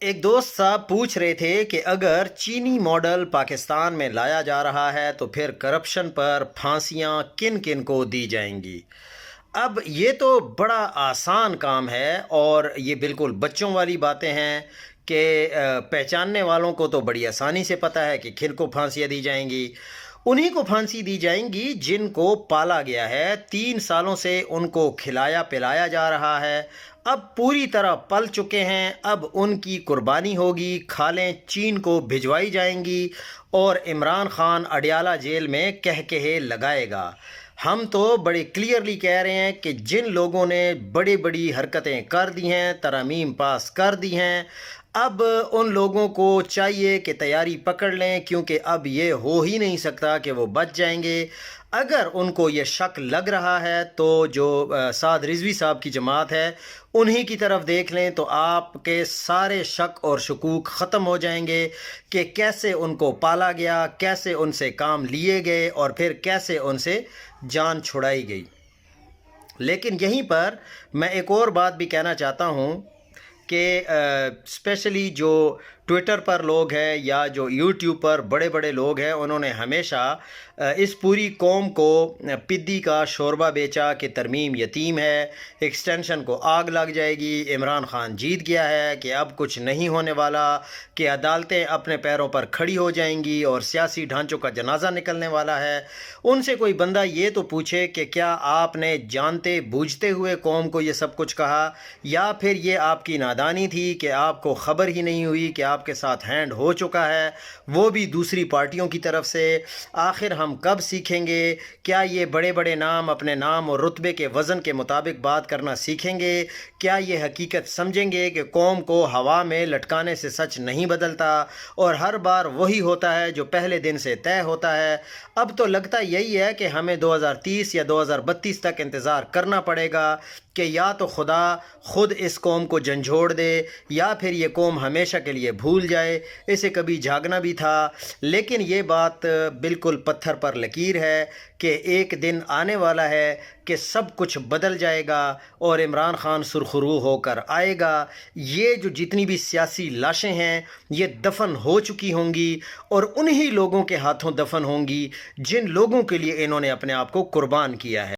ایک دوست صاحب پوچھ رہے تھے کہ اگر چینی ماڈل پاکستان میں لایا جا رہا ہے تو پھر کرپشن پر پھانسیاں کن کن کو دی جائیں گی۔ اب یہ تو بڑا آسان کام ہے اور یہ بالکل بچوں والی باتیں ہیں کہ پہچاننے والوں کو تو بڑی آسانی سے پتہ ہے کہ کن کو پھانسیاں دی جائیں گی۔ انہی کو پھانسی دی جائیں گی جن کو پالا گیا ہے، 3 سالوں سے ان کو کھلایا پلایا جا رہا ہے، اب پوری طرح پل چکے ہیں، اب ان کی قربانی ہوگی، کھالیں چین کو بھجوائی جائیں گی اور عمران خان اڈیالہ جیل میں کہے لگائے گا۔ ہم تو بڑے کلیئرلی کہہ رہے ہیں کہ جن لوگوں نے بڑی بڑی حرکتیں کر دی ہیں، ترامیم پاس کر دی ہیں، اب ان لوگوں کو چاہیے کہ تیاری پکڑ لیں، کیونکہ اب یہ ہو ہی نہیں سکتا کہ وہ بچ جائیں گے۔ اگر ان کو یہ شک لگ رہا ہے تو جو سعد رضوی صاحب کی جماعت ہے انہی کی طرف دیکھ لیں تو آپ کے سارے شک اور شکوک ختم ہو جائیں گے کہ کیسے ان کو پالا گیا، کیسے ان سے کام لیے گئے اور پھر کیسے ان سے جان چھڑائی گئی۔ لیکن یہیں پر میں ایک اور بات بھی کہنا چاہتا ہوں کہ اسپیشلی جو ٹویٹر پر لوگ ہیں یا جو یوٹیوب پر بڑے بڑے لوگ ہیں، انہوں نے ہمیشہ اس پوری قوم کو پدی کا شوربہ بیچا کہ ترمیم یتیم ہے، ایکسٹینشن کو آگ لگ جائے گی، عمران خان جیت گیا ہے، کہ اب کچھ نہیں ہونے والا، کہ عدالتیں اپنے پیروں پر کھڑی ہو جائیں گی اور سیاسی ڈھانچوں کا جنازہ نکلنے والا ہے۔ ان سے کوئی بندہ یہ تو پوچھے کہ کیا آپ نے جانتے بوجھتے ہوئے قوم کو یہ سب کچھ کہا، یا پھر یہ آپ کی نادانی تھی کہ آپ کو خبر ہی نہیں ہوئی کہ آپ کے ساتھ ہینڈ ہو چکا ہے، وہ بھی دوسری پارٹیوں کی طرف سے۔ آخر ہم کب سیکھیں گے؟ کیا یہ بڑے بڑے نام اپنے نام اور رتبے کے وزن کے مطابق بات کرنا سیکھیں گے؟ کیا یہ حقیقت سمجھیں گے کہ قوم کو ہوا میں لٹکانے سے سچ نہیں بدلتا اور ہر بار وہی ہوتا ہے جو پہلے دن سے طے ہوتا ہے؟ اب تو لگتا یہی ہے کہ ہمیں 2030 یا 2032 تک انتظار کرنا پڑے گا کہ یا تو خدا خود اس قوم کو جھنجھوڑ دے یا پھر یہ قوم ہمیشہ کے لیے بھول جائے۔ اسے کبھی جاگنا بھی تھا، لیکن یہ بات بالکل پتھر پر لکیر ہے کہ ایک دن آنے والا ہے کہ سب کچھ بدل جائے گا اور عمران خان سرخرو ہو کر آئے گا۔ یہ جو جتنی بھی سیاسی لاشیں ہیں یہ دفن ہو چکی ہوں گی اور انہی لوگوں کے ہاتھوں دفن ہوں گی جن لوگوں کے لیے انہوں نے اپنے آپ کو قربان کیا ہے۔